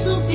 Supi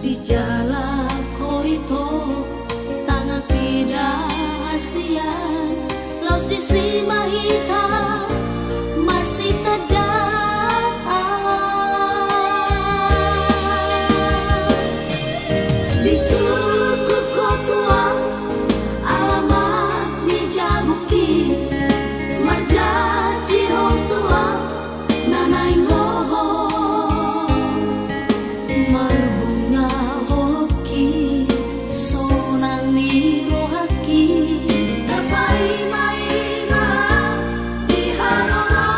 Bijala koito tanga tidak Asia los di simahita masih tada di suku kotua alamat di jabuki marja cihotua nanaing roho marbunga holoki sonang ni rohaki dapai mai ma di harora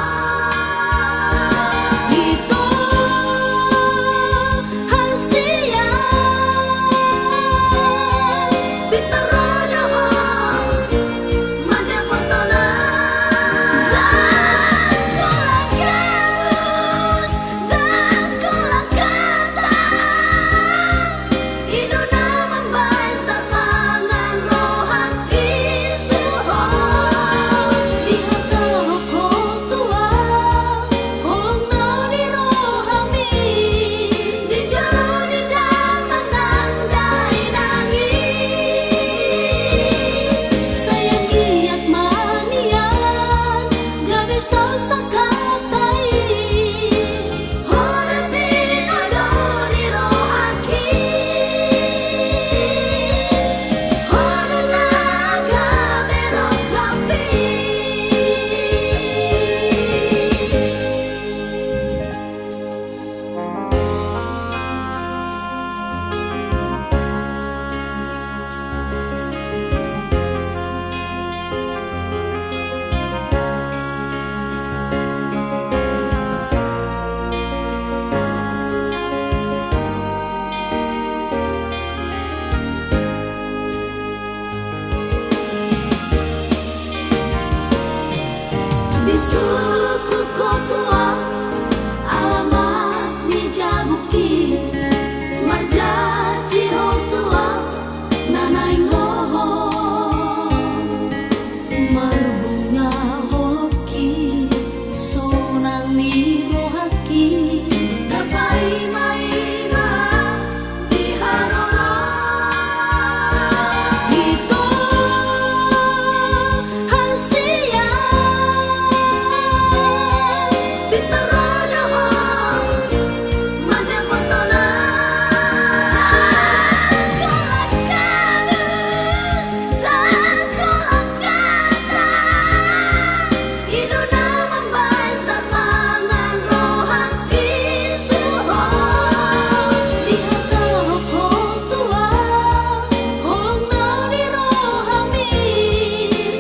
itu hansia bitaroda ho manda potona jakulakamus dakulakata iduna membantar pangan rohaki tuho di hata tua holong nadi rohami di jalan di damang nandai nangi sayang giat manian gak bisa sakatai horatin adoni rohaki honanaga berokapi di suku kotua alamat di jabuki marja cihotua nanaing roho marbunga holoki sonang ni rohaki dapai mai ma di harora itu hansia bitaroda ho manda potona kulakamus dan kulakata iduna membantar pangan rohaki tuho di hata tua holong nadi rohami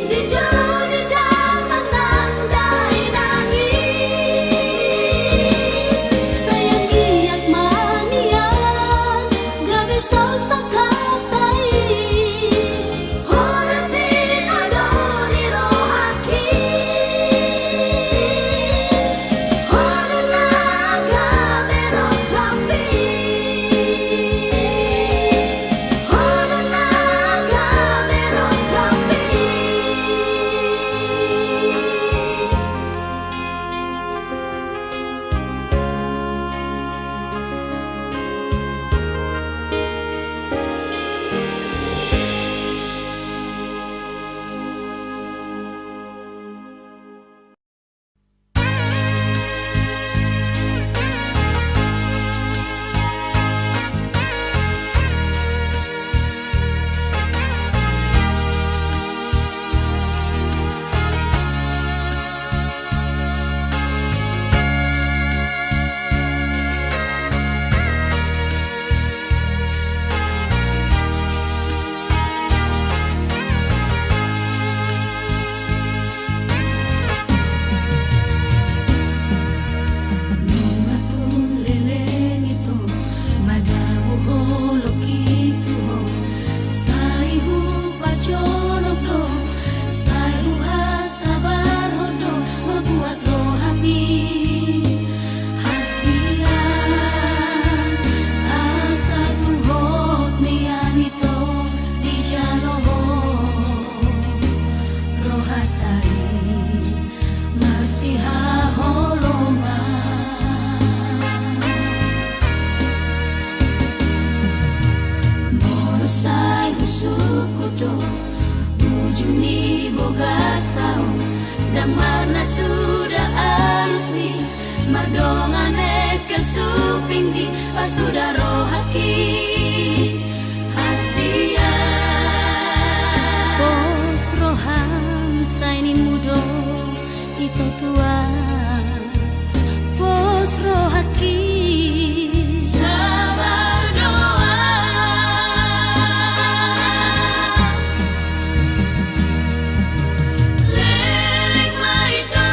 di jalan di damang nandai nangi sayang giat manian gak bisa sakatai horatin adoni rohaki honanaga berokapi honanaga berokapi sukudo ujuni bogas tahu dan marna sudah alus mi mardongane ke suping di pasudah rohaki hasia Pos roham saini mudo itu tua pos rohaki sabar doa leleng maito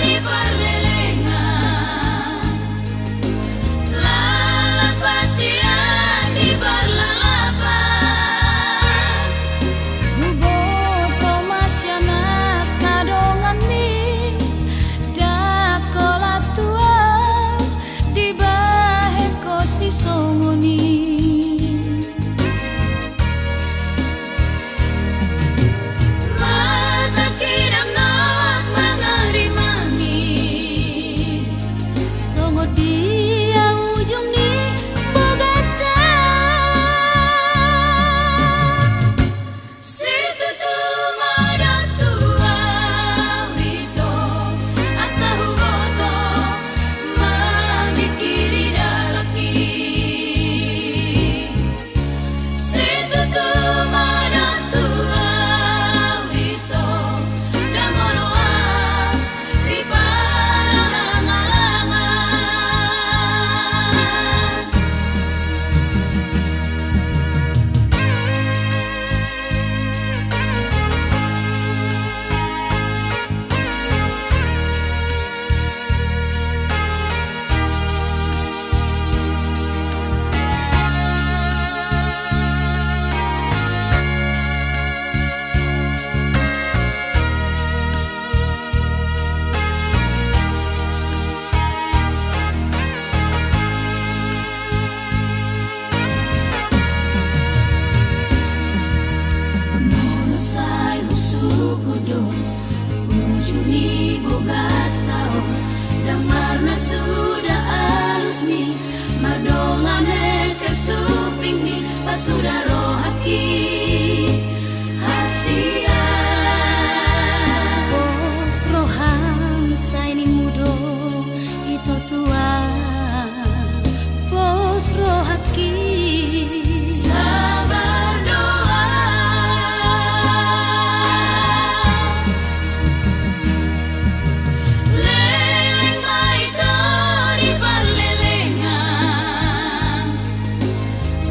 di parlelengan lalapasian di barlalapan hubo tomasyanak kadongan mi dakola tua di bahe kosi songoni mata kidam not mangarimangi songo dia ujung ni bogasta situ tu madatua wito asa huboto mamikiri dalaki situ tu madatua wito dangoloa di paralangalangan monosai husukudo ujuni bogas tau dan marna sudah alus mi mardongane kersuping mi pasudah rohaki hasia Pos roham saini mudo itu tua pos rohaki sabar doa leleng maito di parlelengan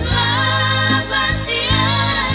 lalapasian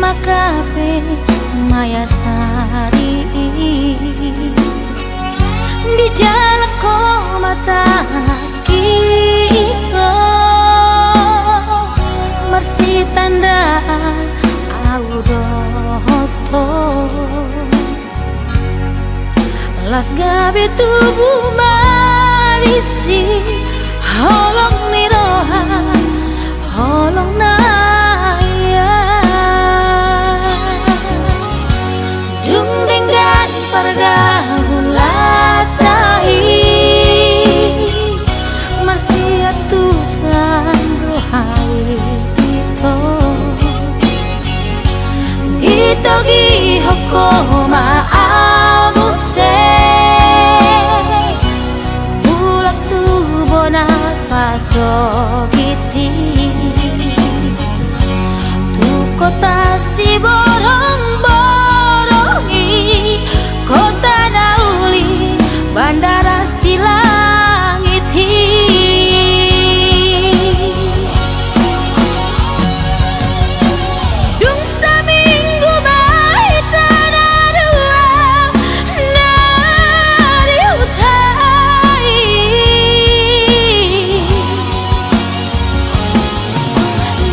makape mayasari di jalan ko mata kita masih tanda audoto las gabi tubuh marisi holong niroha holong naya dung dengan pergaulatai marsiatusan rohai itu ditogi hokoma abuse bulak tubo na pasogiti tu kota si borong-borongi kota dauli bandara silangiti dung saminggu baik tanah dua dari utai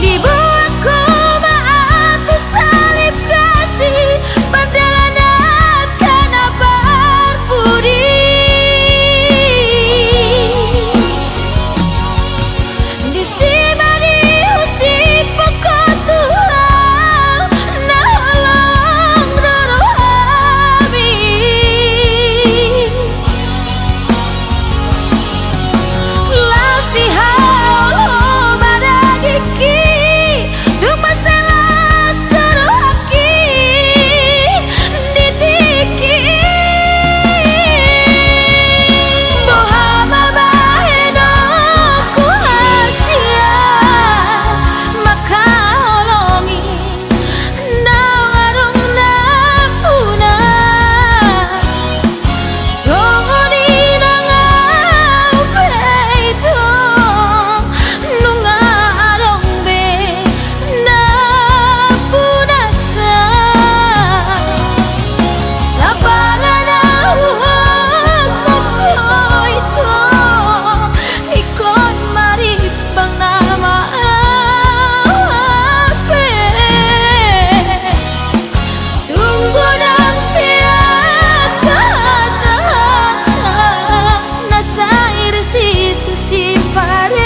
dibuat koma atau salib kasih perjalanan karena berbudi di sini diusip pokok Tuhan nolong dorohami las dihaul badagiki tu masalah dorohaki ditiki bohama baheno ku hasia maka holongi nawarung napuna songoni nangau peito nungarong be napunasa sapalana uhok itu ikon maribang nama ape tunggu dan pihak kata nasair situ si pareoki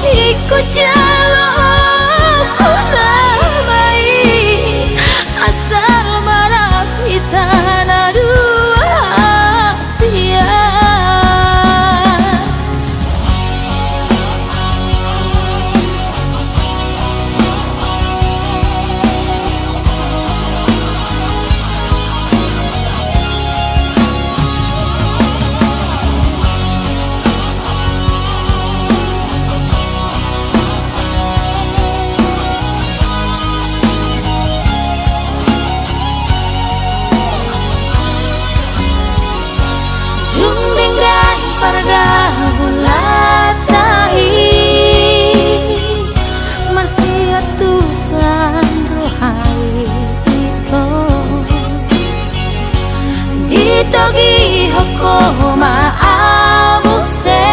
ikut jalur ku ramai asal marapi tanah dua sia dung dengan pergaulatai marsiatusan rohai itu ditogi hokoma abuse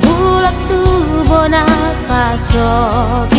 bulak tubo na pasok